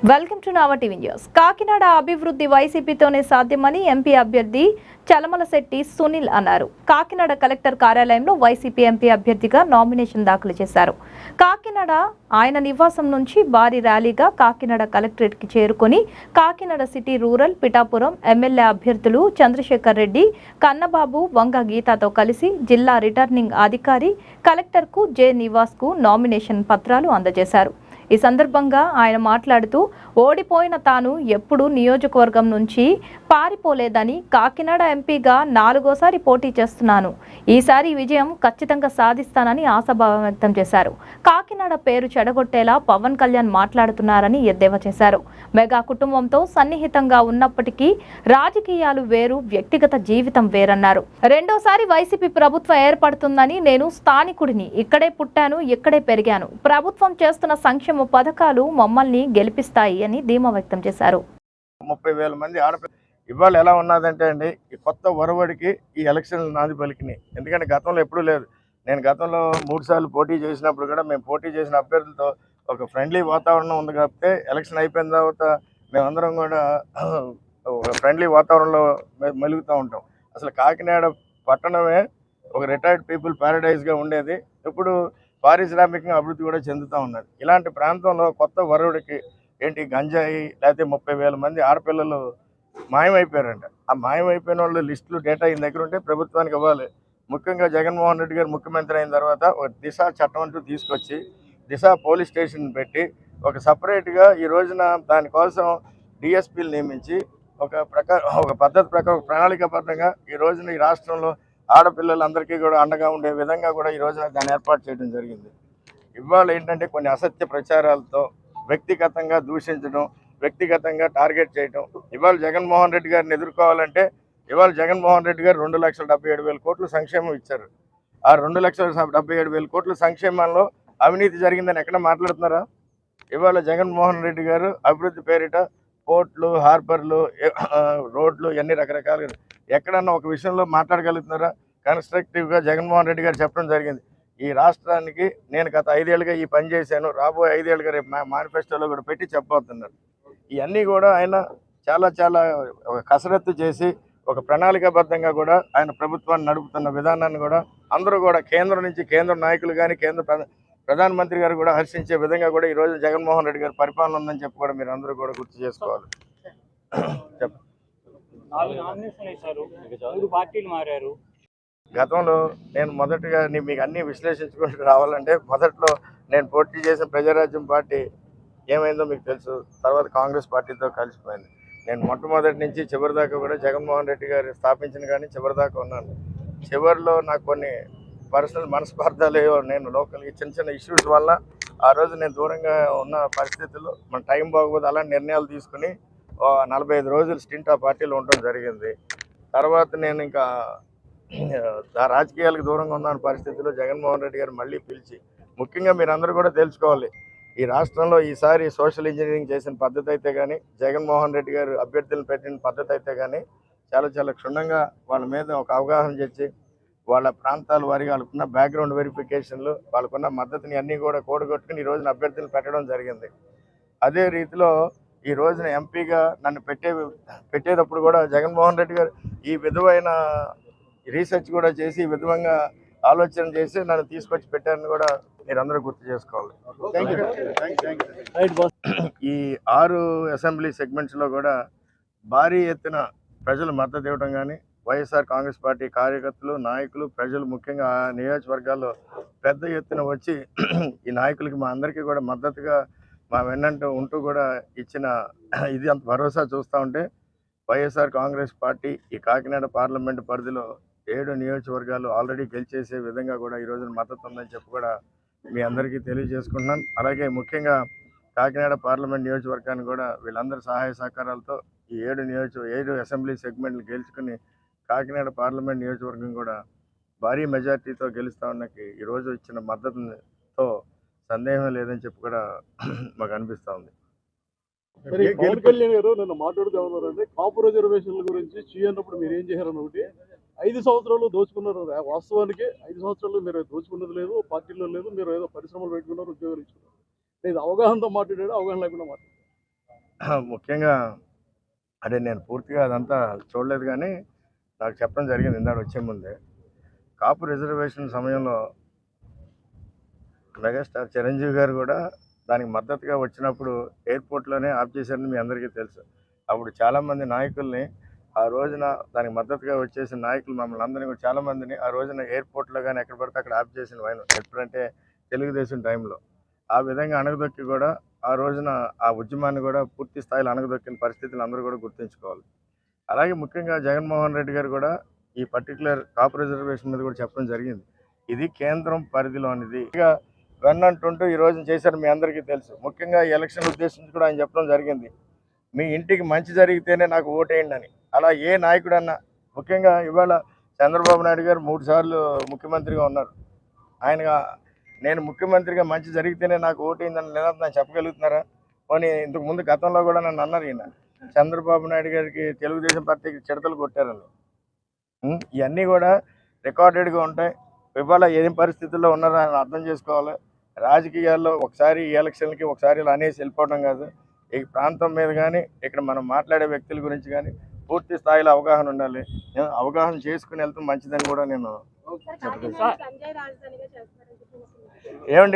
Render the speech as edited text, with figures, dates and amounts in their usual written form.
Welcome to నావా TV news. Kakinada అభివృద్ధి వైసీపీతోనే సాధ్యమని ఎంపీ అభ్యర్థి చలమలశెట్టి సునీల్ అన్నారు. కాకినాడ కలెక్టర్ కార్యాలయంలో వైసీపీ ఎంపీ అభ్యర్థిగా నామినేషన్ దాఖలు చేశారు. కాకినాడ ఆయన నివాసం నుంచి భారీ ర్యాలీగా కాకినాడ కలెక్టరేట్కి చేరుకొని Kakinada city rural Pithapuram MLA అభ్యర్థులు చంద్రశేఖర్ రెడ్డి, కన్నబాబు, వంగ గీతాతో కలిసి జిల్లా రిటర్నింగ్ అధికారి కలెక్టర్కు జె నివాస్కు నామినేషన్ పత్రాలు అందజేశారు. ఈ సందర్భంగా ఆయన మాట్లాడుతూ ఓడిపోయిన తాను ఎప్పుడూ నియోజకవర్గం నుంచి పారిపోలేదని, కాకినాడ ఎంపీగా 4వసారి పోటీ చేస్తున్నాను, ఈసారి విజయం ఖచ్చితంగా సాధిస్తానని ఆశాభావం వ్యక్తం చేశారు. కాకినాడ పేరు చెడగొట్టేలా పవన్ కళ్యాణ్ మాట్లాడుతున్నారని ఎద్దేవా చేశారు. మెగా కుటుంబంతో సన్నిహితంగా ఉన్నప్పటికీ రాజకీయాలు వేరు, వ్యక్తిగత జీవితం వేరన్నారు. రెండోసారి వైసీపీ ప్రభుత్వం ఏర్పడుతుందని, నేను స్థానికుడిని, ఇక్కడే పుట్టాను, ఇక్కడే పెరిగాను, ప్రభుత్వం చేస్తున్న సంక్షేమ పథకాలు మమ్మల్ని గెలిపిస్తాయి అని ధీమా వ్యక్తం చేశారు. 30,000 మంది ఆడపిల్ల ఇవాళ ఎలా ఉన్నదంటే అండి, ఈ కొత్త ఒరవడికి ఈ ఎలక్షన్ నాది పలికినాయి. ఎందుకంటే గతంలో ఎప్పుడూ లేదు. నేను గతంలో 3 సార్లు పోటీ చేసినప్పుడు కూడా మేము పోటీ చేసిన అభ్యర్థులతో ఒక ఫ్రెండ్లీ వాతావరణం ఉంది. కాబట్టి ఎలక్షన్ అయిపోయిన తర్వాత మేమందరం కూడా ఫ్రెండ్లీ వాతావరణంలో మెలుగుతూ ఉంటాం. అసలు కాకినాడ పట్టణమే ఒక రిటైర్డ్ పీపుల్ ప్యారడైజ్గా ఉండేది. ఇప్పుడు పారిశ్రామికంగా అభివృద్ధి కూడా చెందుతూ ఉన్నది. ఇలాంటి ప్రాంతంలో కొత్త వరుడికి ఏంటి గంజాయి లేకపోతే 30,000 మంది ఆడపిల్లలు మాయమైపోయారంట. ఆ మాయమైపోయిన వాళ్ళు లిస్టులు డేటా ఈయన దగ్గర ఉంటే ప్రభుత్వానికి ఇవ్వాలి. ముఖ్యంగా జగన్మోహన్ రెడ్డి గారు ముఖ్యమంత్రి అయిన తర్వాత ఒక దిశ చట్టం అంటూ తీసుకొచ్చి దిశ పోలీస్ స్టేషన్ పెట్టి ఒక సపరేట్గా ఈ రోజున దానికోసం డిఎస్పీలు నియమించి ఒక పద్ధతి ప్రకారం ప్రణాళికాబద్ధంగా ఈ రోజున ఈ రాష్ట్రంలో ఆడపిల్లలందరికీ కూడా అండగా ఉండే విధంగా కూడా ఈ రోజున దాన్ని ఏర్పాటు చేయడం జరిగింది. ఇవాళ ఏంటంటే కొన్ని అసత్య ప్రచారాలతో వ్యక్తిగతంగా దూషించడం, వ్యక్తిగతంగా టార్గెట్ చేయడం. ఇవాళ జగన్మోహన్ రెడ్డి గారిని ఎదుర్కోవాలంటే ఇవాళ జగన్మోహన్ రెడ్డి గారు 2,77,000 కోట్లు సంక్షేమం ఇచ్చారు. ఆ 2,77,000 కోట్ల సంక్షేమంలో అవినీతి జరిగిందని ఎక్కడ మాట్లాడుతున్నారా? ఇవాళ జగన్మోహన్ రెడ్డి గారు అభివృద్ధి పేరిట పోర్ట్లు, హార్బర్లు, రోడ్లు ఇవన్నీ రకరకాలుగా ఎక్కడన్నా ఒక విషయంలో మాట్లాడగలుగుతున్నారా? కన్స్ట్రక్టివ్గా జగన్మోహన్ రెడ్డి గారు చెప్పడం జరిగింది. ఈ రాష్ట్రానికి నేను గత 5 ఏళ్ళుగా ఈ పని చేశాను, రాబోయే 5 ఏళ్ళుగా రేపు మేనిఫెస్టోలో కూడా పెట్టి చెప్పబోతున్నారు. ఇవన్నీ కూడా ఆయన చాలా కసరత్తు చేసి ఒక ప్రణాళికాబద్ధంగా కూడా ఆయన ప్రభుత్వాన్ని నడుపుతున్న విధానాన్ని కూడా అందరూ కూడా కేంద్రం నుంచి కేంద్ర నాయకులు కానీ కేంద్ర ప్రధానమంత్రి గారు కూడా హర్షించే విధంగా కూడా ఈరోజు జగన్మోహన్ రెడ్డి గారి పరిపాలన ఉందని చెప్పి కూడా మీరు అందరూ కూడా గుర్తు చేసుకోవాలి. గతంలో నేను మొదటగా మీకు అన్ని విశ్లేషించుకుంటూ రావాలంటే మొదట్లో నేను పోటీ చేసిన ప్రజారాజ్యం పార్టీ ఏమైందో మీకు తెలుసు. తర్వాత కాంగ్రెస్ పార్టీతో కలిసిపోయింది. నేను మొట్టమొదటి నుంచి చివరి దాకా కూడా జగన్మోహన్ రెడ్డి గారు స్థాపించిన కానీ చివరి దాకా ఉన్నాను. చివరిలో నాకు కొన్ని పర్సనల్ మనస్పార్థాలు నేను లోకల్గా చిన్న ఇష్యూస్ వల్ల ఆ రోజు నేను దూరంగా ఉన్న పరిస్థితుల్లో మన టైం బాగోదు అలాంటి నిర్ణయాలు తీసుకుని 45 రోజులు స్టింట్ ఆ పార్టీలో ఉండడం జరిగింది. తర్వాత నేను ఇంకా రాజకీయాలకు దూరంగా ఉన్న పరిస్థితుల్లో జగన్మోహన్ రెడ్డి గారు మళ్ళీ పిలిచి, ముఖ్యంగా మీరు అందరూ కూడా తెలుసుకోవాలి, ఈ రాష్ట్రంలో ఈసారి సోషల్ ఇంజనీరింగ్ చేసిన పద్ధతి అయితే కానీ, జగన్మోహన్ రెడ్డి గారు అభ్యర్థులను పెట్టిన పద్ధతి అయితే కానీ చాలా క్షుణ్ణంగా వాళ్ళ మీద ఒక అవగాహన చేసి వాళ్ళ ప్రాంతాల వారిగా వాళ్ళకున్న బ్యాక్గ్రౌండ్ వెరిఫికేషన్లు, వాళ్ళకున్న మద్దతుని అన్నీ కూడా కూడగొట్టుకుని ఈ రోజున అభ్యర్థులు పెట్టడం జరిగింది. అదే రీతిలో ఈ రోజున ఎంపీగా నన్ను పెట్టేటప్పుడు కూడా జగన్మోహన్ రెడ్డి గారు ఈ విధమైన రీసెర్చ్ కూడా చేసి ఈ విధంగా ఆలోచన చేసి నన్ను తీసుకొచ్చి పెట్టారని కూడా మీరు అందరూ గుర్తు చేసుకోవాలి. ఈ 6 అసెంబ్లీ సెగ్మెంట్స్లో కూడా భారీ ఎత్తున ప్రజలు మద్దతు ఇవ్వడం కానీ, వైఎస్ఆర్ కాంగ్రెస్ పార్టీ కార్యకర్తలు, నాయకులు, ప్రజలు ముఖ్యంగా నియోజకవర్గాల్లో పెద్ద ఎత్తున వచ్చి ఈ నాయకులకి మా అందరికీ కూడా మద్దతుగా మా వెన్నంటూ ఉంటూ కూడా ఇచ్చిన ఇది అంత భరోసా చూస్తూ ఉంటే వైఎస్ఆర్ కాంగ్రెస్ పార్టీ ఈ కాకినాడ పార్లమెంటు పరిధిలో 7 నియోజకవర్గాలు ఆల్రెడీ గెలిచేసే విధంగా కూడా ఈ రోజున మద్దతు ఉందని చెప్పి కూడా మీ అందరికీ తెలియజేసుకుంటున్నాను. అలాగే ముఖ్యంగా కాకినాడ పార్లమెంట్ నియోజకవర్గాన్ని కూడా వీళ్ళందరి సహాయ సహకారాలతో ఈ 7 అసెంబ్లీ సెగ్మెంట్లు గెలుచుకుని కాకినాడ పార్లమెంట్ నియోజకవర్గం కూడా భారీ మెజార్టీతో గెలుస్తా ఉన్నకి ఈరోజు ఇచ్చిన మద్దతుతో సందేహం లేదని చెప్పి కూడా మాకు అనిపిస్తూ ఉంది. పవన్ కళ్యాణ్ గారు నన్ను మాట్లాడుతూ ఉన్నారంటే కాపు రిజర్వేషన్ల గురించి చేయనప్పుడు మీరు ఏం చేశారని ఒకటి 5 సంవత్సరాలు దోచుకున్నారు. వాస్తవానికి 5 సంవత్సరాలు మీరు దోచుకున్నది లేదు, పార్టీలో లేదు, మీరు ఏదో పరిశ్రమలు పెట్టుకున్నారు, ఉద్యోగాలు ఇచ్చుకున్నారు. లేదు అవగాహనతో మాట్లాడాడు, అవగాహన లేకుండా మాట్లాడాడు. ముఖ్యంగా అంటే నేను పూర్తిగా అదంతా చూడలేదు కానీ నాకు చెప్పడం జరిగింది ఇందాక వచ్చే ముందే. కాపు రిజర్వేషన్ సమయంలో మెగాస్టార్ చిరంజీవి గారు కూడా దానికి మద్దతుగా వచ్చినప్పుడు ఎయిర్పోర్ట్లోనే ఆఫ్ చేశారని మీ అందరికీ తెలుసు. అప్పుడు చాలామంది నాయకుల్ని ఆ రోజున దానికి మద్దతుగా వచ్చేసిన నాయకులు మమ్మల్ని అందరినీ కూడా చాలామందిని ఆ రోజున ఎయిర్పోర్ట్లో కానీ ఎక్కడ పడితే అక్కడ ఆఫ్ చేసిన వైన్ ఎప్పుడంటే తెలుగుదేశం టైంలో ఆ విధంగా అణగదొక్కి కూడా ఆ రోజున ఆ ఉద్యమాన్ని కూడా పూర్తి స్థాయిలో అణగదొక్కిన పరిస్థితులు అందరూ కూడా గుర్తుంచుకోవాలి. అలాగే ముఖ్యంగా జగన్మోహన్ రెడ్డి గారు కూడా ఈ పర్టికులర్ కాపు రిజర్వేషన్ మీద కూడా చెప్పడం జరిగింది. ఇది కేంద్రం పరిధిలోనిది. ఇక వెన్నంటుంటూ ఈ రోజున చేశారు మీ అందరికీ తెలుసు. ముఖ్యంగా ఈ ఎలక్షన్ ఉద్దేశించి కూడా ఆయన చెప్పడం జరిగింది. మీ ఇంటికి మంచి జరిగితేనే నాకు ఓటేయండి అని. అలా ఏ నాయకుడన్నా ముఖ్యంగా ఇవాళ చంద్రబాబు నాయుడు గారు 3 సార్లు ముఖ్యమంత్రిగా ఉన్నారు. ఆయన నేను ముఖ్యమంత్రిగా మంచి జరిగితేనే నాకు ఓటేయిందని నిరంతరం చెప్పగలుగుతున్నారా? పోనీ ఇంతకు ముందు గతంలో కూడా నన్ను అన్నారు ఈయన చంద్రబాబు నాయుడు గారికి తెలుగుదేశం పార్టీకి చిడతలు కొట్టారని. ఇవన్నీ కూడా రికార్డెడ్గా ఉంటాయి. ఇవాళ ఏం పరిస్థితుల్లో ఉన్నారో ఆయన అర్థం చేసుకోవాలి. రాజకీయాల్లో ఒకసారి ఈ ఎలక్షన్లకి ఒకసారి ఇలా అనేసి వెళ్ళిపోవడం కాదు. ఈ ప్రాంతం మీద కానీ ఇక్కడ మనం మాట్లాడే వ్యక్తుల గురించి కానీ పూర్తి స్థాయిలో అవగాహన ఉండాలి. అవగాహన చేసుకుని వెళ్తే మంచిదని కూడా నేను చెప్తాను. ఏమండి